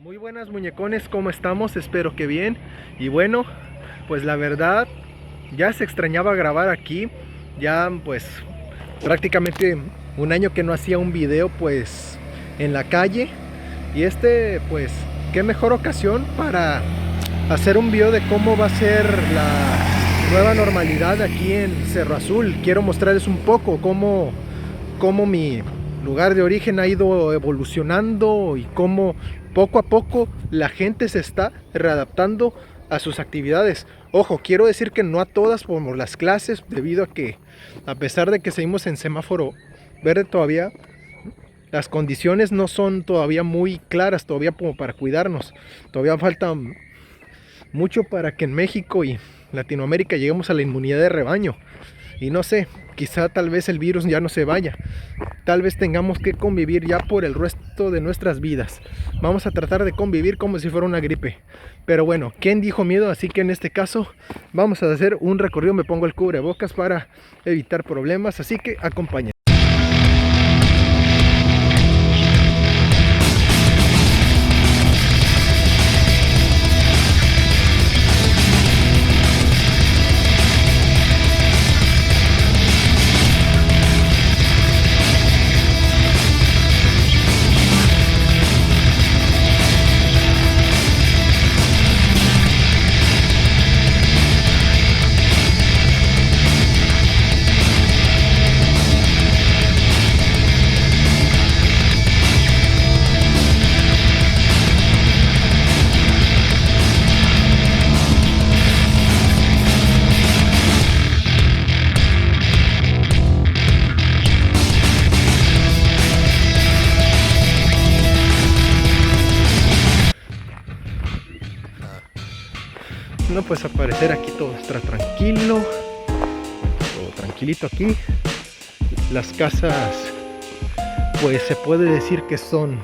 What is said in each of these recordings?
Muy buenas muñecones, ¿cómo estamos? Espero que bien. Y bueno, pues la verdad ya se extrañaba grabar aquí. Ya pues prácticamente un año que no hacía un video pues en la calle. Y pues qué mejor ocasión para hacer un video de cómo va a ser la nueva normalidad aquí en Cerro Azul. Quiero mostrarles un poco cómo mi lugar de origen ha ido evolucionando y cómo poco a poco la gente se está readaptando a sus actividades. Ojo, quiero decir que no a todas por las clases, debido a que a pesar de que seguimos en semáforo verde todavía, las condiciones no son todavía muy claras todavía como para cuidarnos. Todavía falta mucho para que en México y Latinoamérica lleguemos a la inmunidad de rebaño. Y no sé, quizá tal vez el virus ya no se vaya. Tal vez tengamos que convivir ya por el resto de nuestras vidas. Vamos a tratar de convivir como si fuera una gripe. Pero bueno, ¿quién dijo miedo? Así que en este caso vamos a hacer un recorrido. Me pongo el cubrebocas para evitar problemas. Así que acompáñenme. No, pues aparecer aquí todo está tranquilo, todo tranquilito aquí. Las casas, pues se puede decir que son,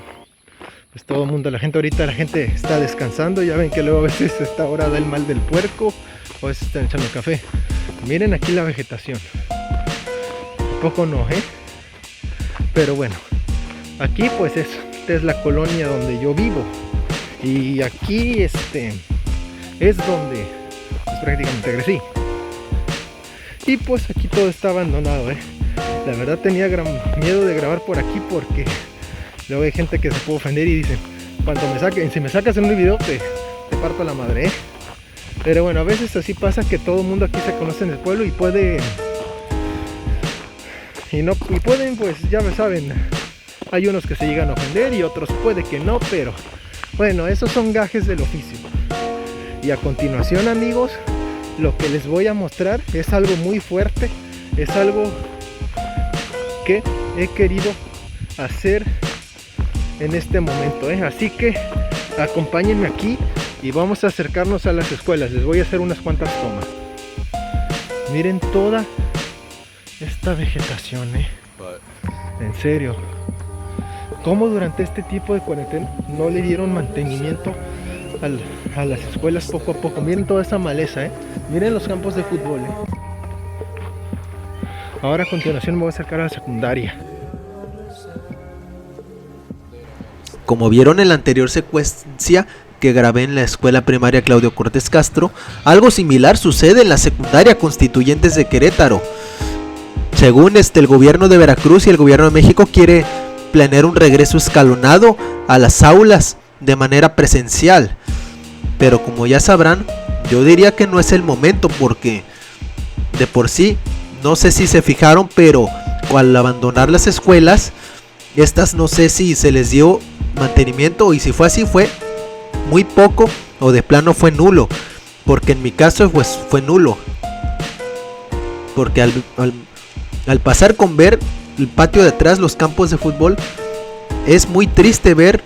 pues todo el mundo, la gente está descansando. Ya ven que luego a veces a esta hora da el mal del puerco, o a veces están echando café. Miren aquí la vegetación, un poco no, pero bueno, aquí pues esta es la colonia donde yo vivo. Y aquí es donde pues, prácticamente crecí. Y pues aquí todo está abandonado, La verdad tenía gran miedo de grabar por aquí, porque luego hay gente que se puede ofender y dicen, si me sacas en un video te parto la madre, Pero bueno, a veces así pasa, que todo el mundo aquí se conoce en el pueblo y pueden, pues ya me saben, hay unos que se llegan a ofender y otros puede que no, pero bueno, esos son gajes del oficio. Y a continuación, amigos, lo que les voy a mostrar es algo muy fuerte, es algo que he querido hacer en este momento, Así que acompáñenme aquí y vamos a acercarnos a las escuelas. Les voy a hacer unas cuantas tomas. Miren toda esta vegetación, En serio, cómo durante este tipo de cuarentena no le dieron mantenimiento a las escuelas poco a poco. Miren toda esa maleza, Miren los campos de fútbol, Ahora a continuación me voy a acercar a la secundaria. Como vieron en la anterior secuencia que grabé en la escuela primaria Claudio Cortés Castro, algo similar sucede en la secundaria Constituyentes de Querétaro. Según el gobierno de Veracruz y el gobierno de México quiere planear un regreso escalonado a las aulas de manera presencial, pero como ya sabrán, yo diría que no es el momento, porque de por sí, no sé si se fijaron, pero al abandonar las escuelas, estas no sé si se les dio mantenimiento, y si fue así fue muy poco o de plano fue nulo, porque en mi caso pues fue nulo, porque al pasar con ver el patio de atrás, los campos de fútbol, es muy triste ver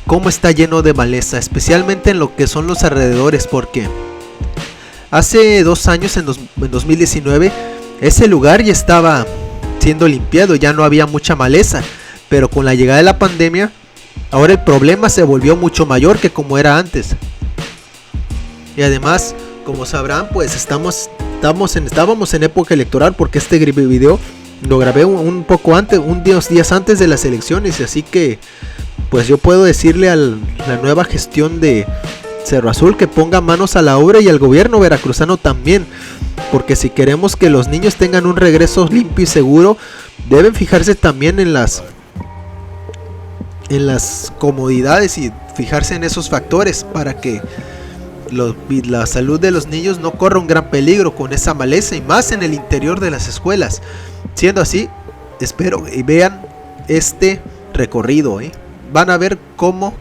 cómo está lleno de maleza, especialmente en lo que son los alrededores, porque hace 2 años, en 2019, ese lugar ya estaba siendo limpiado, ya no había mucha maleza, pero con la llegada de la pandemia, ahora el problema se volvió mucho mayor que como era antes. Y además, como sabrán, pues estábamos en época electoral, porque este video lo grabé un poco antes, unos días antes de las elecciones, así que pues yo puedo decirle a la nueva gestión de Cerro Azul que ponga manos a la obra, y al gobierno veracruzano también, porque si queremos que los niños tengan un regreso limpio y seguro, deben fijarse también en las comodidades y fijarse en esos factores para que la salud de los niños no corra un gran peligro con esa maleza, y más en el interior de las escuelas. Siendo así, espero y vean este recorrido, van a ver cómo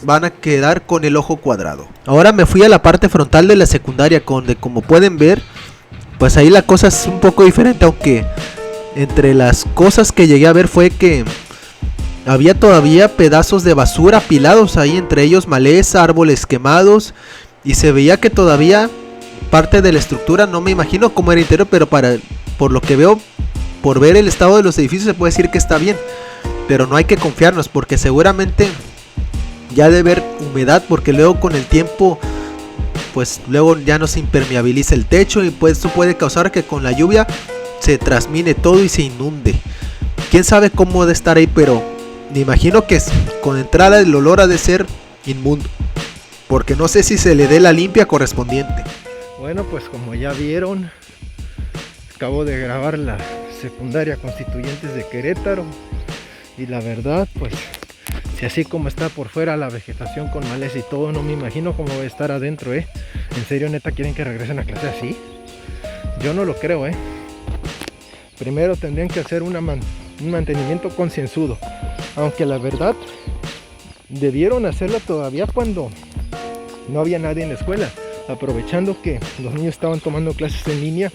van a quedar con el ojo cuadrado. Ahora me fui a la parte frontal de la secundaria, donde, como pueden ver, pues ahí la cosa es un poco diferente, aunque entre las cosas que llegué a ver fue que había todavía pedazos de basura apilados ahí, entre ellos maleza, árboles quemados, y se veía que todavía parte de la estructura, no me imagino cómo era interior, pero por lo que veo, por ver el estado de los edificios, se puede decir que está bien, pero no hay que confiarnos, porque seguramente ya debe haber humedad, porque luego con el tiempo pues luego ya no se impermeabiliza el techo, y pues eso puede causar que con la lluvia se trasmine todo y se inunde. Quién sabe cómo debe estar ahí, pero me imagino que con entrada el olor ha de ser inmundo, porque no sé si se le dé la limpia correspondiente. Bueno, pues como ya vieron, acabo de grabar la secundaria Constituyentes de Querétaro, y la verdad, pues si así como está por fuera la vegetación con maleza y todo, no me imagino cómo va a estar adentro, ¿En serio, neta, quieren que regresen a clase así? Yo no lo creo, Primero tendrían que hacer un mantenimiento concienzudo, aunque la verdad debieron hacerlo todavía cuando no había nadie en la escuela, aprovechando que los niños estaban tomando clases en línea.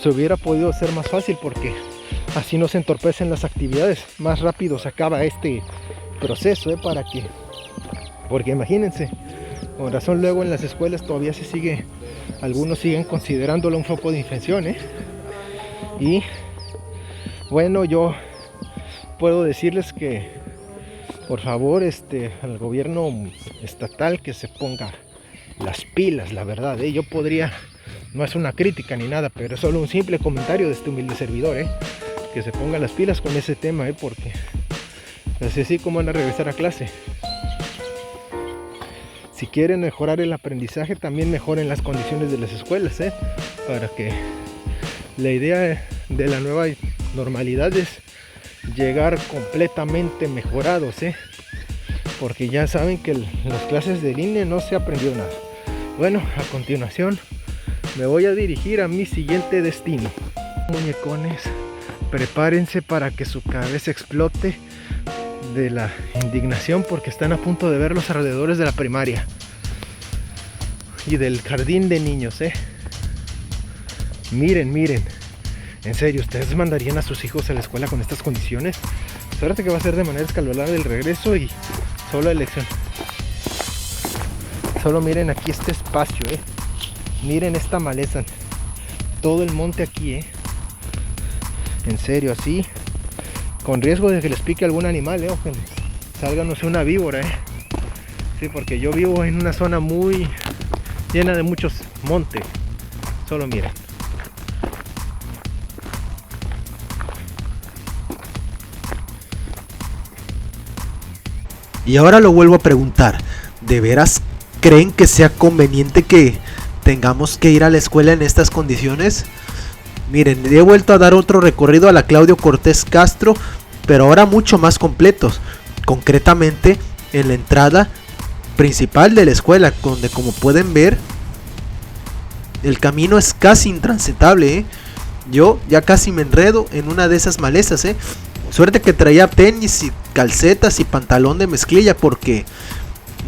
Se hubiera podido hacer más fácil, porque así no se entorpecen las actividades, más rápido se acaba este proceso, porque imagínense, con razón luego en las escuelas todavía algunos siguen considerándolo un foco de infección, Y bueno, yo puedo decirles que por favor al gobierno estatal que se ponga las pilas, la verdad, yo podría, no es una crítica ni nada, pero es solo un simple comentario de este humilde servidor, que se ponga las pilas con ese tema, porque así como van a regresar a clase. Si quieren mejorar el aprendizaje, también mejoren las condiciones de las escuelas, para que la idea de la nueva normalidad es llegar completamente mejorados, porque ya saben que en las clases de línea no se aprendió nada. Bueno, a continuación me voy a dirigir a mi siguiente destino. Muñecones, prepárense para que su cabeza explote de la indignación, porque están a punto de ver los alrededores de la primaria y del jardín de niños, Miren, en serio, ¿ustedes mandarían a sus hijos a la escuela con estas condiciones? Suerte que va a ser de manera escalonada el regreso y solo elección. Solo miren aquí este espacio, Miren esta maleza, todo el monte aquí, En serio, así, con riesgo de que les pique algún animal, o que les salga, no sé, una víbora, Sí, porque yo vivo en una zona muy llena de muchos montes. Solo miren. Y ahora lo vuelvo a preguntar, ¿de veras creen que sea conveniente que tengamos que ir a la escuela en estas condiciones? Miren, he vuelto a dar otro recorrido a la Claudio Cortés Castro, pero ahora mucho más completos, concretamente en la entrada principal de la escuela, donde, como pueden ver, el camino es casi intransitable, Yo ya casi me enredo en una de esas malezas, Suerte que traía tenis y calcetas y pantalón de mezclilla, porque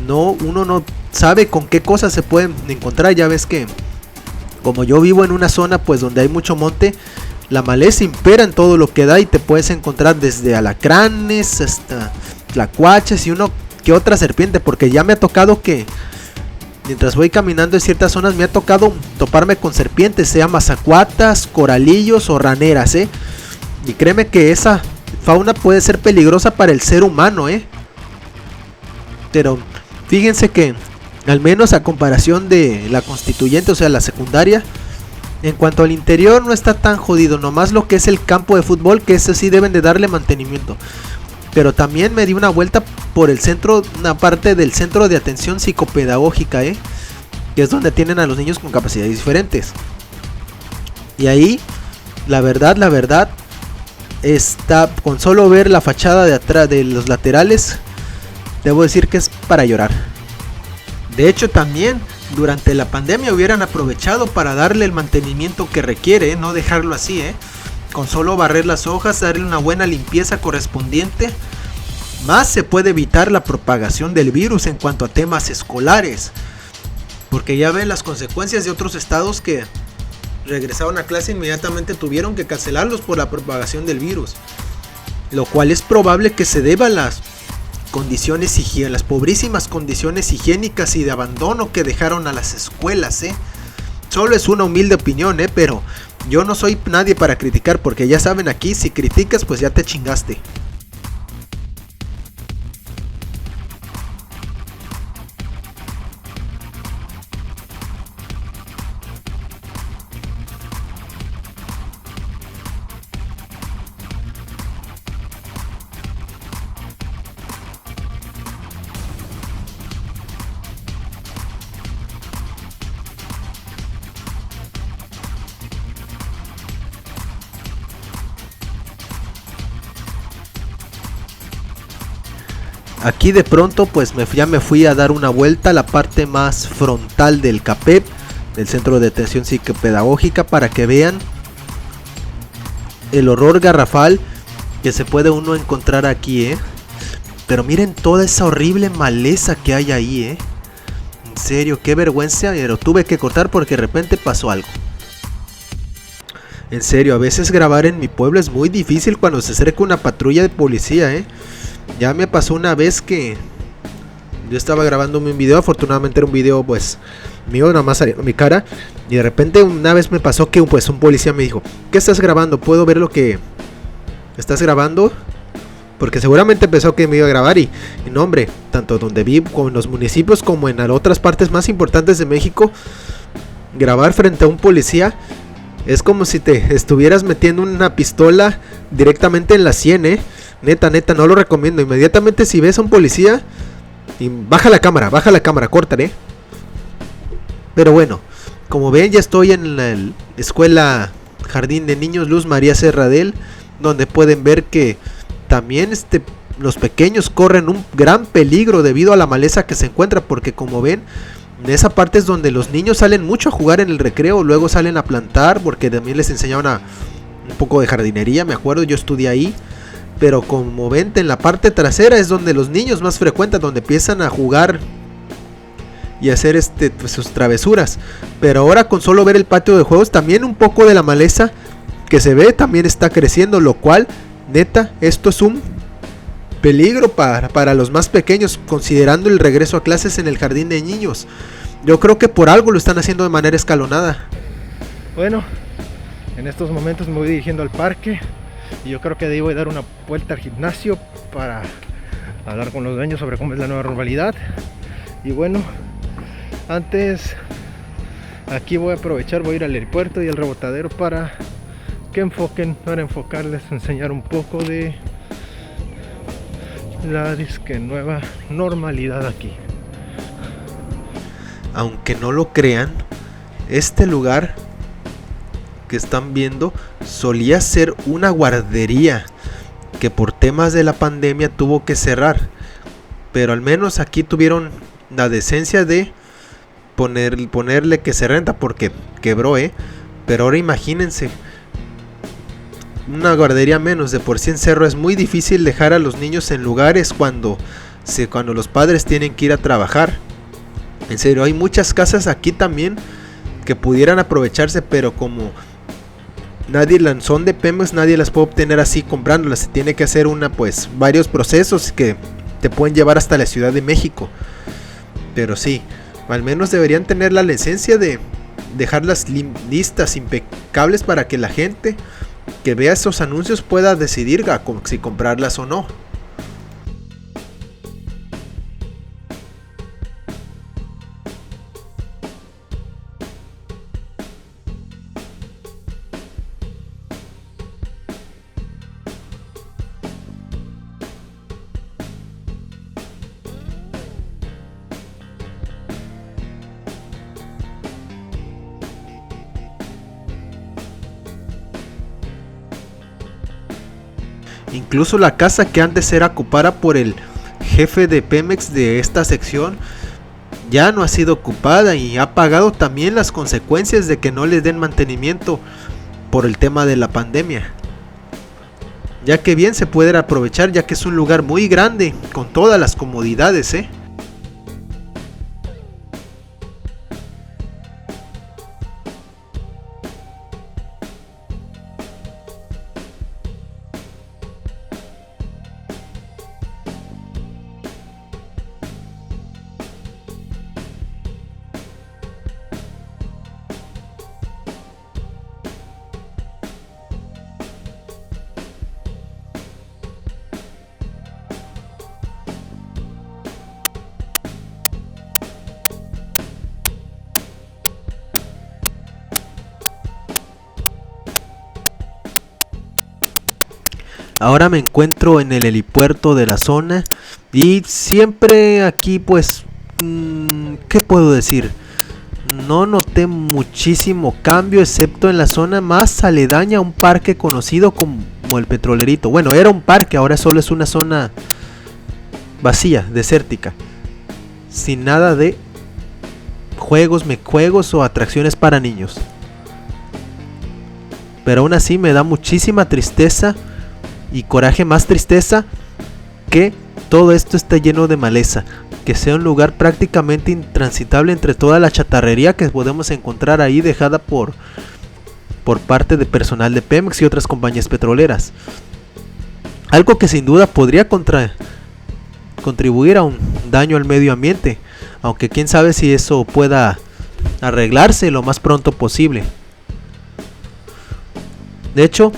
uno no sabe con qué cosas se pueden encontrar. Ya ves que como yo vivo en una zona pues donde hay mucho monte, la maleza impera en todo lo que da, y te puedes encontrar desde alacranes hasta tlacuaches y uno que otra serpiente, porque ya me ha tocado que mientras voy caminando en ciertas zonas me ha tocado toparme con serpientes, sea mazacuatas, coralillos o raneras, y créeme que esa fauna puede ser peligrosa para el ser humano, pero fíjense que al menos a comparación de la Constituyente, o sea la secundaria, en cuanto al interior no está tan jodido, nomás lo que es el campo de fútbol, que ese sí deben de darle mantenimiento. pero también me di una vuelta por el centro, una parte del centro de atención psicopedagógica, que es donde tienen a los niños con capacidades diferentes. Y ahí, la verdad, está con solo ver la fachada de atrás de los laterales, debo decir que es para llorar. De hecho, también durante la pandemia hubieran aprovechado para darle el mantenimiento que requiere, no dejarlo así, con solo barrer las hojas, darle una buena limpieza correspondiente. Más se puede evitar la propagación del virus en cuanto a temas escolares, porque ya ven las consecuencias de otros estados que regresaron a clase inmediatamente tuvieron que cancelarlos por la propagación del virus, lo cual es probable que se deba a las condiciones higiénicas, las pobrísimas condiciones higiénicas y de abandono que dejaron a las escuelas. Solo es una humilde opinión, pero yo no soy nadie para criticar, porque ya saben, aquí si criticas pues ya te chingaste. Aquí de pronto pues ya me fui a dar una vuelta a la parte más frontal del CAPEP, del Centro de Atención Psicopedagógica, para que vean el horror garrafal que se puede uno encontrar aquí, Pero miren toda esa horrible maleza que hay ahí, En serio, qué vergüenza, pero tuve que cortar porque de repente pasó algo. En serio, a veces grabar en mi pueblo es muy difícil cuando se acerca una patrulla de policía, Ya me pasó una vez que yo estaba grabándome un video, afortunadamente era un video pues mío, nada más saliendo mi cara, y de repente una vez me pasó que pues un policía me dijo: ¿qué estás grabando? ¿Puedo ver lo que estás grabando? Porque seguramente pensó que me iba a grabar y no, hombre, tanto donde vivo como en los municipios como en otras partes más importantes de México, grabar frente a un policía es como si te estuvieras metiendo una pistola directamente en la sien, Neta, no lo recomiendo. Inmediatamente si ves a un policía, y baja la cámara, córtale. Pero bueno, como ven, ya estoy en la escuela Jardín de Niños Luz María Serradell, donde pueden ver que también los pequeños corren un gran peligro debido a la maleza que se encuentra, porque como ven, en esa parte es donde los niños salen mucho a jugar en el recreo, luego salen a plantar, porque también les enseñaban un poco de jardinería, me acuerdo, yo estudié ahí. Pero como ven, en la parte trasera es donde los niños más frecuentan, donde empiezan a jugar y hacer pues, sus travesuras. Pero ahora con solo ver el patio de juegos, también un poco de la maleza que se ve también está creciendo, lo cual, neta, esto es un peligro para los más pequeños, considerando el regreso a clases en el jardín de niños. Yo creo que por algo lo están haciendo de manera escalonada. Bueno, en estos momentos me voy dirigiendo al parque. Y yo creo que de ahí voy a dar una vuelta al gimnasio para hablar con los dueños sobre cómo es la nueva normalidad. Y bueno, antes aquí voy a aprovechar, voy a ir al aeropuerto y al rebotadero para enfocarles, enseñar un poco de la disque nueva normalidad aquí. Aunque no lo crean, este lugar que están viendo solía ser una guardería que por temas de la pandemia tuvo que cerrar, pero al menos aquí tuvieron la decencia de ponerle que se renta, porque quebró, pero ahora imagínense, una guardería menos. De por sí en Cerro es muy difícil dejar a los niños en lugares cuando los padres tienen que ir a trabajar. En serio, hay muchas casas aquí también que pudieran aprovecharse, pero como son de Pemex, nadie las puede obtener así comprándolas. Se tiene que hacer varios procesos que te pueden llevar hasta la Ciudad de México. Pero sí, al menos deberían tener la licencia de dejarlas listas, impecables, para que la gente que vea esos anuncios pueda decidir si comprarlas o no. Incluso la casa que antes era ocupada por el jefe de Pemex de esta sección ya no ha sido ocupada y ha pagado también las consecuencias de que no les den mantenimiento por el tema de la pandemia. Ya que bien se puede aprovechar, ya que es un lugar muy grande con todas las comodidades, Ahora me encuentro en el helipuerto de la zona y siempre aquí pues, ¿qué puedo decir? No noté muchísimo cambio excepto en la zona más aledaña a un parque conocido como el Petrolerito. Bueno, era un parque, ahora solo es una zona vacía, desértica, sin nada de juegos o atracciones para niños. Pero aún así me da muchísima tristeza y coraje, más tristeza que todo esto esté lleno de maleza, que sea un lugar prácticamente intransitable entre toda la chatarrería que podemos encontrar ahí dejada por parte de personal de Pemex y otras compañías petroleras. Algo que sin duda podría contribuir a un daño al medio ambiente, aunque quién sabe si eso pueda arreglarse lo más pronto posible. De hecho,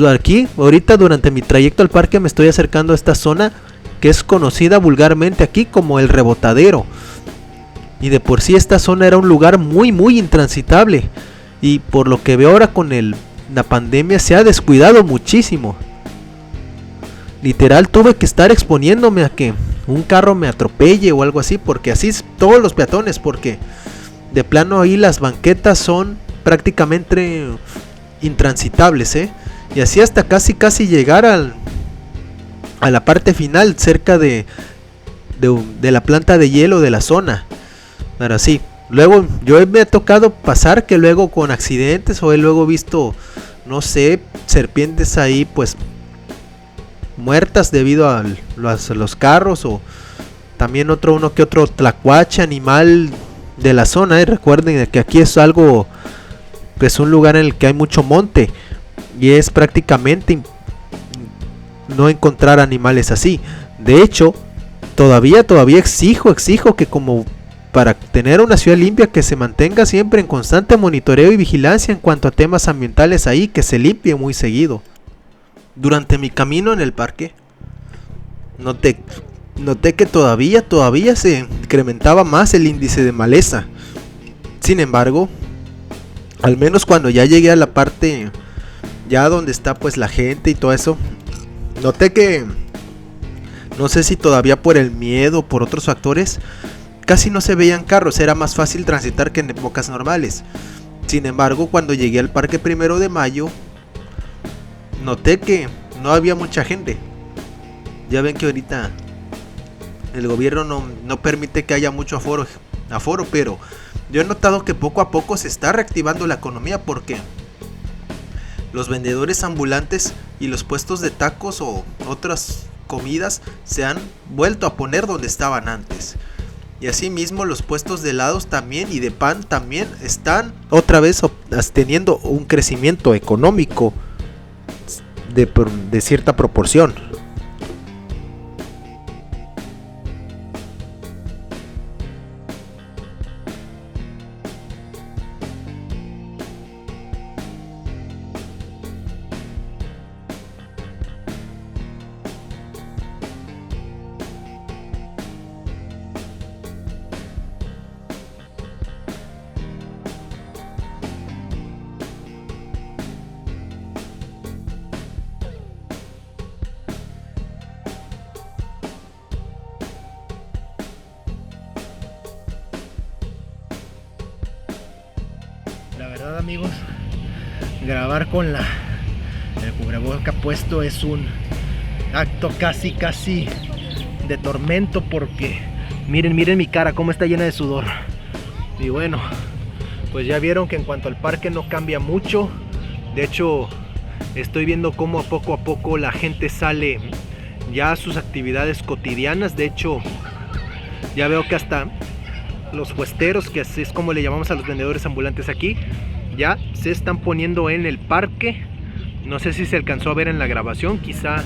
aquí, ahorita durante mi trayecto al parque me estoy acercando a esta zona que es conocida vulgarmente aquí como el Rebotadero. Y de por sí esta zona era un lugar muy intransitable. Y por lo que veo ahora con la pandemia se ha descuidado muchísimo. Literal tuve que estar exponiéndome a que un carro me atropelle o algo así, porque así es todos los peatones, porque de plano ahí las banquetas son prácticamente intransitables, y así hasta casi llegar a la parte final, cerca de la planta de hielo de la zona. Pero sí, luego me ha tocado pasar que luego con accidentes, o he luego visto, no sé, serpientes ahí pues muertas debido a los carros, o también uno que otro tlacuache, animal de la zona. Recuerden que aquí es algo, pues un lugar en el que hay mucho monte y es prácticamente no encontrar animales así. De hecho, todavía exijo que, como para tener una ciudad limpia, que se mantenga siempre en constante monitoreo y vigilancia en cuanto a temas ambientales ahí, que se limpie muy seguido. Durante mi camino en el parque noté que todavía se incrementaba más el índice de maleza. Sin embargo, al menos cuando ya llegué a la parte ya donde está pues la gente y todo eso, noté que, no sé si todavía por el miedo o por otros factores, casi no se veían carros, era más fácil transitar que en épocas normales. Sin embargo, cuando llegué al Parque 1 de Mayo, noté que no había mucha gente. Ya ven que ahorita el gobierno no permite que haya mucho aforo, pero yo he notado que poco a poco se está reactivando la economía, porque los vendedores ambulantes y los puestos de tacos o otras comidas se han vuelto a poner donde estaban antes. Y asimismo los puestos de helados también y de pan también están otra vez teniendo un crecimiento económico de cierta proporción. La verdad, amigos, grabar con el cubreboca puesto es un acto casi de tormento, porque miren mi cara cómo está llena de sudor. Y bueno, pues ya vieron que en cuanto al parque no cambia mucho. De hecho, estoy viendo cómo poco a poco la gente sale ya a sus actividades cotidianas. De hecho, ya veo que hasta los puesteros, que así es como le llamamos a los vendedores ambulantes aquí, ya se están poniendo en el parque. No sé si se alcanzó a ver en la grabación, quizá.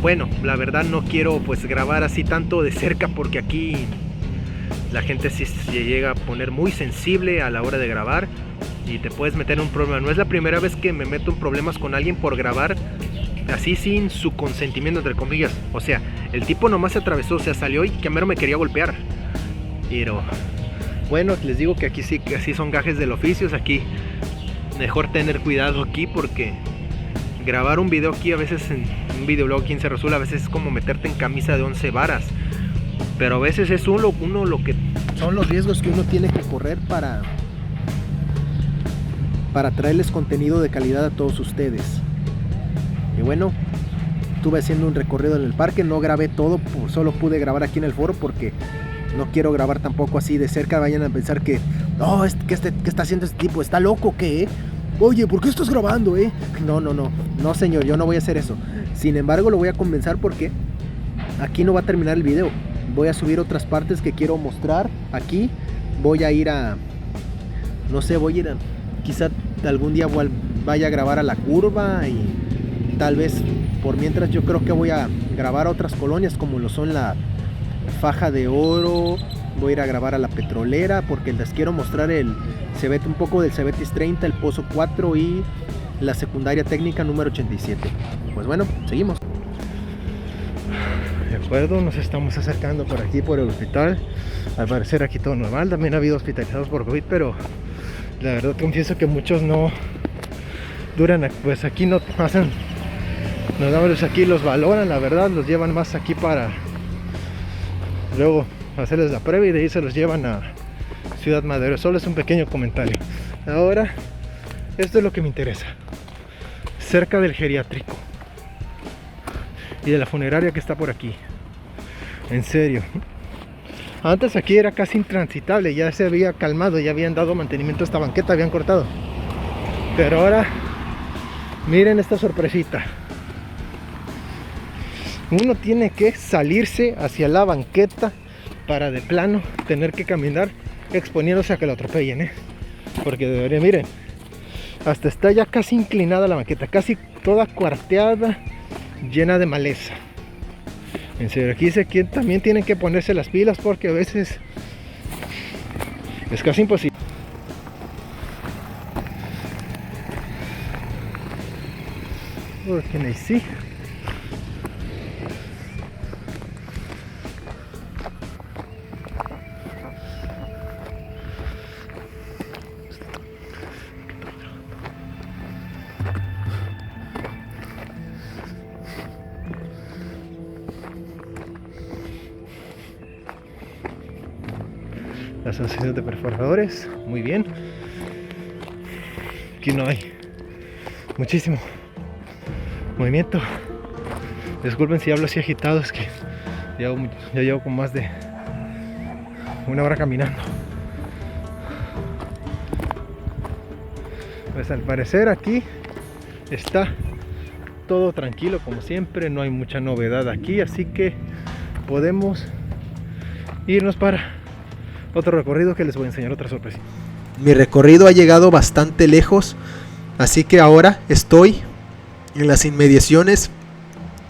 Bueno, la verdad no quiero pues grabar así tanto de cerca, porque aquí la gente sí se llega a poner muy sensible a la hora de grabar y te puedes meter en un problema. No es la primera vez que me meto en problemas con alguien por grabar así sin su consentimiento, entre comillas. O sea, el tipo nomás se atravesó, o sea, salió y que mero me quería golpear. Pero bueno, les digo que aquí sí, que así son gajes del oficio. Aquí mejor tener cuidado aquí, porque grabar un video aquí a veces, en un videoblog aquí en Cerro Azul, a veces es como meterte en camisa de 11 varas. Pero a veces es uno lo que son los riesgos que uno tiene que correr para traerles contenido de calidad a todos ustedes. Y bueno, estuve haciendo un recorrido en el parque, no grabé todo, solo pude grabar aquí en el foro, porque no quiero grabar tampoco así de cerca. Vayan a pensar que, no, ¿qué está haciendo este tipo? ¿Está loco o qué? Oye, ¿por qué estás grabando, No, señor, yo no voy a hacer eso. Sin embargo, lo voy a compensar, porque aquí no va a terminar el video. Voy a subir otras partes que quiero mostrar aquí. Voy a ir a, no sé, quizá algún día vaya a grabar a La Curva, y tal vez por mientras yo creo que voy a grabar a otras colonias como lo son la Faja de Oro. Voy a ir a grabar a La Petrolera, porque les quiero mostrar un poco del Cebetis 30, el Pozo 4 y la secundaria técnica número 87. Pues bueno, seguimos. De acuerdo, nos estamos acercando por aquí, por el hospital. Al parecer aquí todo normal. También ha habido hospitalizados por COVID, pero la verdad confieso que muchos no duran. Pues aquí no hacen, los damos aquí, los valoran, la verdad, los llevan más aquí para luego hacerles la prueba, y de ahí se los llevan a Ciudad Madero. Solo es un pequeño comentario. Ahora, esto es lo que me interesa. Cerca del geriátrico y de la funeraria que está por aquí. En serio, antes aquí era casi intransitable, ya se había calmado, ya habían dado mantenimiento a esta banqueta, habían cortado. Pero ahora, miren esta sorpresita. Uno tiene que salirse hacia la banqueta para de plano tener que caminar exponiéndose a que lo atropellen, porque debería, miren, hasta está ya casi inclinada la banqueta, casi toda cuarteada, llena de maleza. En serio, aquí dice que también tienen que ponerse las pilas, porque a veces es casi imposible. Porque sí. Las asociaciones de perforadores, muy bien. Aquí no hay muchísimo movimiento. Disculpen si hablo así agitado, es que ya llevo con más de una hora caminando. Pues al parecer aquí está todo tranquilo como siempre, no hay mucha novedad aquí, así que podemos irnos para otro recorrido, que les voy a enseñar otra sorpresa. Mi recorrido ha llegado bastante lejos, así que ahora estoy en las inmediaciones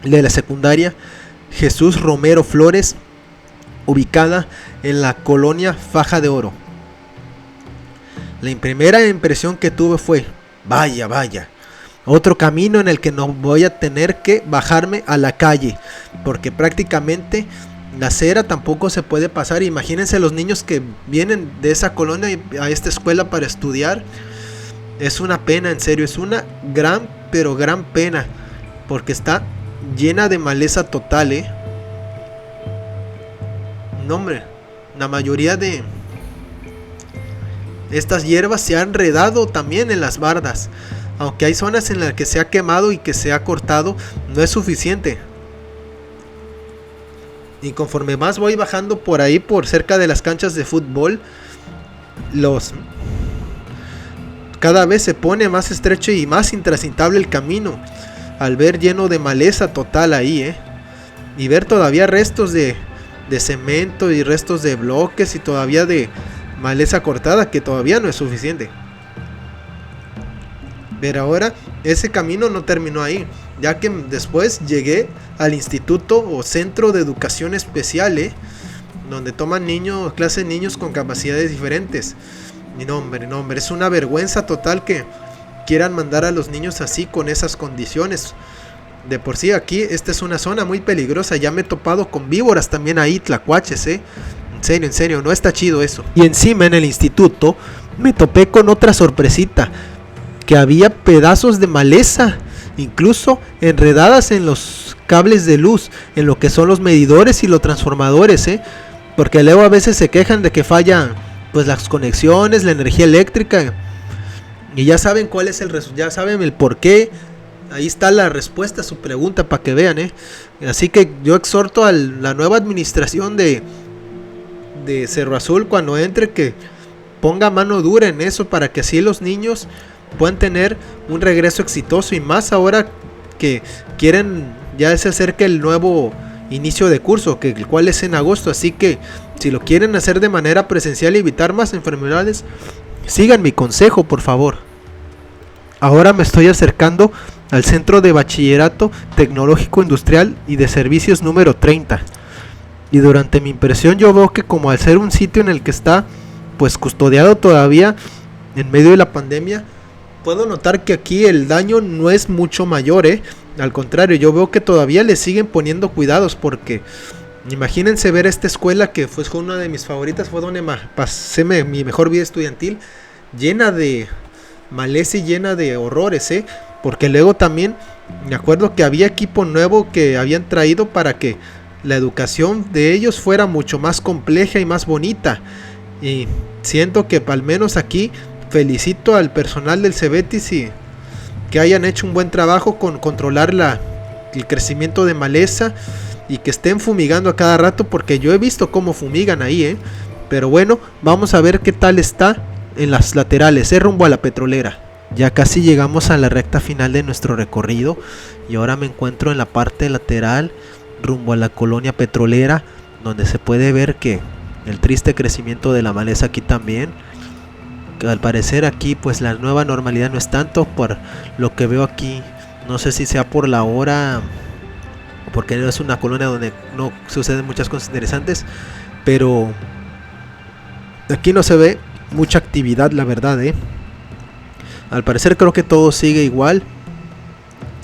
de la secundaria Jesús Romero Flores, ubicada en la colonia Faja de Oro. La primera impresión que tuve fue, vaya, otro camino en el que no voy a tener que bajarme a la calle, porque prácticamente la acera tampoco se puede pasar. Imagínense los niños que vienen de esa colonia a esta escuela para estudiar. Es una pena, en serio, es una gran pena, porque está llena de maleza total, No, hombre, la mayoría de estas hierbas se han enredado también en las bardas. aunque hay zonas en las que se ha quemado y que se ha cortado, no es suficiente. Y conforme más voy bajando por ahí, por cerca de las canchas de fútbol, cada vez se pone más estrecho y más intransitable el camino, al ver lleno de maleza total ahí, y ver todavía restos de cemento y restos de bloques y todavía de maleza cortada, que todavía no es suficiente. Pero ahora ese camino no terminó ahí, ya que después llegué al instituto o centro de educación especial, donde toman clases de niños con capacidades diferentes. Y no hombre, es una vergüenza total que quieran mandar a los niños así, con esas condiciones. De por sí aquí esta es una zona muy peligrosa, ya me he topado con víboras también ahí, tlacuaches, en serio, no está chido eso. Y encima en el instituto me topé con otra sorpresita, que había pedazos de maleza, incluso enredadas en los cables de luz, en lo que son los medidores y los transformadores, porque luego a veces se quejan de que fallan pues las conexiones, la energía eléctrica, y ya saben cuál es ya saben el por qué. Ahí está la respuesta a su pregunta para que vean, Así que yo exhorto a la nueva administración de Cerro Azul, cuando entre, que ponga mano dura en eso, para que así los niños puedan tener un regreso exitoso, y más ahora que quieren, ya se acerca el nuevo inicio de curso, el cual es en agosto. Así que si lo quieren hacer de manera presencial y evitar más enfermedades, sigan mi consejo, por favor. Ahora me estoy acercando al Centro de Bachillerato Tecnológico Industrial y de Servicios número 30. Y durante mi impresión yo veo que, como al ser un sitio en el que está pues custodiado todavía en medio de la pandemia, puedo notar que aquí el daño no es mucho mayor, al contrario, yo veo que todavía le siguen poniendo cuidados, porque imagínense ver esta escuela, que fue una de mis favoritas, fue donde pasé mi mejor vida estudiantil, llena de maleza y llena de horrores, porque luego también me acuerdo que había equipo nuevo que habían traído para que la educación de ellos fuera mucho más compleja y más bonita, y siento que al menos aquí felicito al personal del Cebetis y que hayan hecho un buen trabajo con controlar el crecimiento de maleza, y que estén fumigando a cada rato, porque yo he visto cómo fumigan ahí, pero bueno, vamos a ver qué tal está en las laterales, rumbo a la petrolera. Ya casi llegamos a la recta final de nuestro recorrido, y ahora me encuentro en la parte lateral rumbo a la colonia petrolera, donde se puede ver que el triste crecimiento de la maleza aquí también. Que al parecer aquí pues la nueva normalidad no es tanto, por lo que veo aquí. No sé si sea por la hora, porque no es una colonia donde no suceden muchas cosas interesantes, pero aquí no se ve mucha actividad, la verdad. Al parecer creo que todo sigue igual.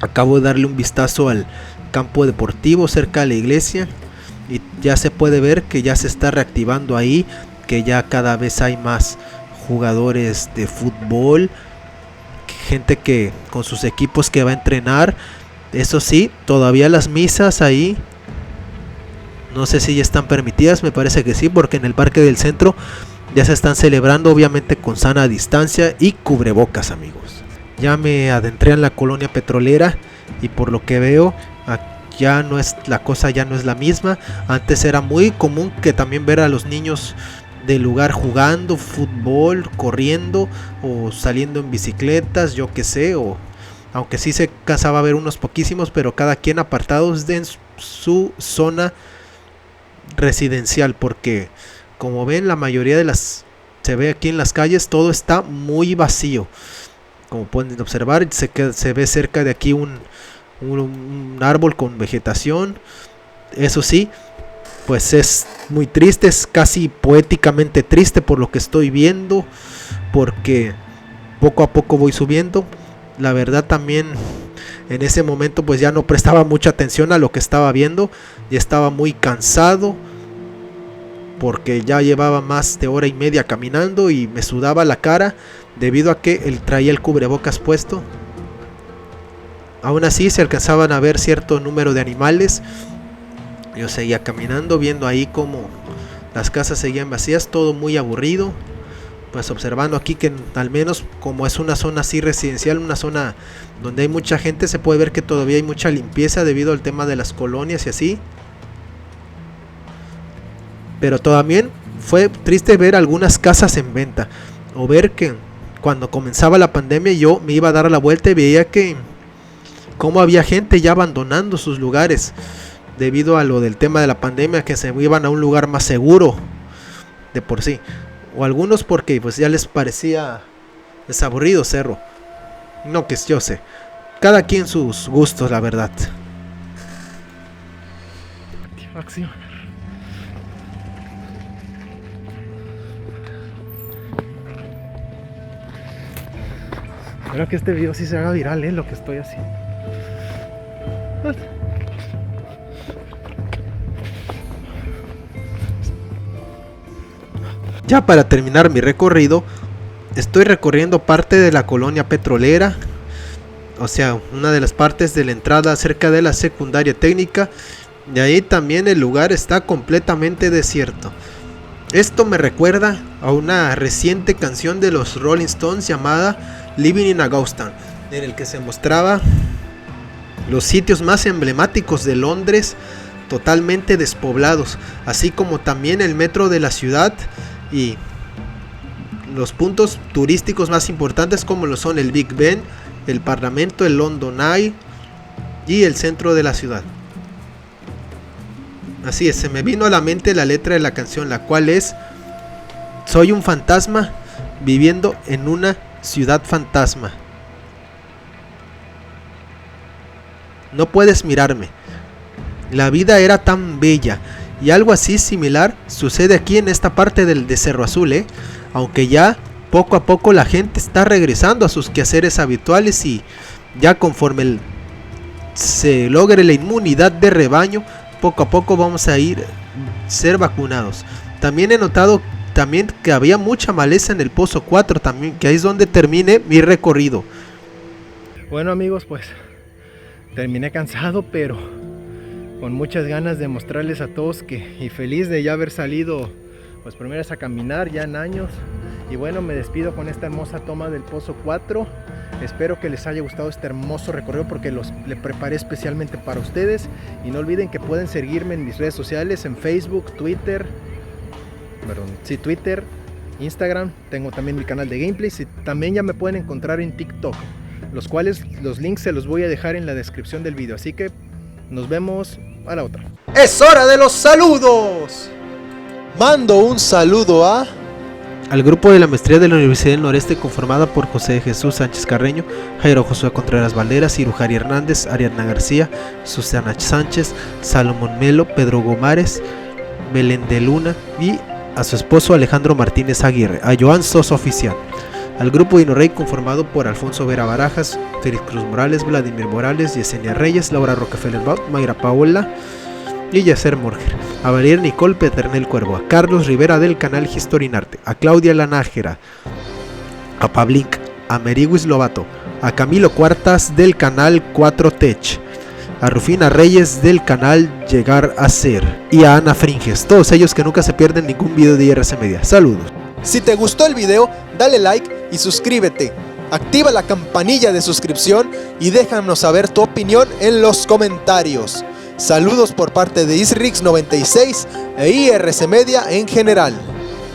Acabo de darle un vistazo al campo deportivo cerca de la iglesia, y ya se puede ver que ya se está reactivando ahí, que ya cada vez hay más jugadores de fútbol, gente que con sus equipos que va a entrenar. Eso sí, todavía las misas ahí no sé si ya están permitidas, me parece que sí, porque en el parque del centro ya se están celebrando, obviamente con sana distancia y cubrebocas, amigos. Ya me adentré en la colonia petrolera, y por lo que veo ya no es la cosa, ya no es la misma. Antes era muy común que también ver a los niños del lugar jugando fútbol, corriendo o saliendo en bicicletas, yo que sé, o aunque sí se cansaba a ver unos poquísimos, pero cada quien apartados de su zona residencial, porque como ven, la mayoría de se ve aquí en las calles, todo está muy vacío. Como pueden observar, se ve cerca de aquí un árbol con vegetación. Eso sí, pues es muy triste, es casi poéticamente triste por lo que estoy viendo, porque poco a poco voy subiendo. La verdad también en ese momento pues ya no prestaba mucha atención a lo que estaba viendo, ya estaba muy cansado, porque ya llevaba más de hora y media caminando y me sudaba la cara debido a que él traía el cubrebocas puesto. Aún así se alcanzaban a ver cierto número de animales. Yo seguía caminando, viendo ahí como las casas seguían vacías, todo muy aburrido, pues observando aquí que al menos como es una zona así residencial, una zona donde hay mucha gente, se puede ver que todavía hay mucha limpieza debido al tema de las colonias y así. Pero también fue triste ver algunas casas en venta, o ver que cuando comenzaba la pandemia yo me iba a dar la vuelta y veía que como había gente ya abandonando sus lugares debido a lo del tema de la pandemia, que se iban a un lugar más seguro de por sí, o algunos porque pues ya les parecía desaburrido Cerro. No, que yo sé, cada quien sus gustos, la verdad. Acción. Espero que este video sí se haga viral, lo que estoy haciendo. Ya para terminar mi recorrido, estoy recorriendo parte de la colonia petrolera, o sea, una de las partes de la entrada cerca de la secundaria técnica, y ahí también el lugar está completamente desierto. Esto me recuerda a una reciente canción de los Rolling Stones llamada Living in a Ghost Town, en el que se mostraba los sitios más emblemáticos de Londres totalmente despoblados, así como también el metro de la ciudad y los puntos turísticos más importantes como lo son el Big Ben, el Parlamento, el London Eye y el centro de la ciudad. Así es, se me vino a la mente la letra de la canción, la cual es: soy un fantasma viviendo en una ciudad fantasma. No puedes mirarme. La vida era tan bella. Y algo así similar sucede aquí en esta parte de Cerro Azul, aunque ya poco a poco la gente está regresando a sus quehaceres habituales y ya conforme se logre la inmunidad de rebaño, poco a poco vamos a ir ser vacunados. También he notado que había mucha maleza en el Pozo 4 también, que ahí es donde termine mi recorrido. Bueno amigos, pues terminé cansado, pero con muchas ganas de mostrarles a todos y feliz de ya haber salido pues primero a caminar ya en años. Y bueno, me despido con esta hermosa toma del Pozo 4. Espero que les haya gustado este hermoso recorrido porque le preparé especialmente para ustedes. Y no olviden que pueden seguirme en mis redes sociales, en Facebook, Twitter, Instagram. Tengo también mi canal de gameplays y también ya me pueden encontrar en TikTok, los links se los voy a dejar en la descripción del video. Así que nos vemos a la otra. ¡Es hora de los saludos! Mando un saludo al grupo de la maestría de la Universidad del Noreste, conformada por José Jesús Sánchez Carreño, Jairo Josué Contreras Valderas, Irujari Hernández, Ariadna García, Susana Sánchez, Salomón Melo, Pedro Gomares, Belén de Luna y a su esposo Alejandro Martínez Aguirre, a Joan Sosa Oficial. Al grupo Dino Rey, conformado por Alfonso Vera Barajas, Félix Cruz Morales, Vladimir Morales, Yesenia Reyes, Laura Rockefeller Baut, Mayra Paola y Yacer Morger. A Valeria Nicole Peternel Cuervo, a Carlos Rivera del canal Historinarte, a Claudia Lanájera, a Pablink, a Meriguis Lobato, a Camilo Cuartas del canal 4 Tech, a Rufina Reyes del canal Llegar a Ser y a Ana Fringes, todos ellos que nunca se pierden ningún video de IRC Media. Saludos. Si te gustó el video, dale like y suscríbete. Activa la campanilla de suscripción y déjanos saber tu opinión en los comentarios. Saludos por parte de Isrix96 e IRC Media en general.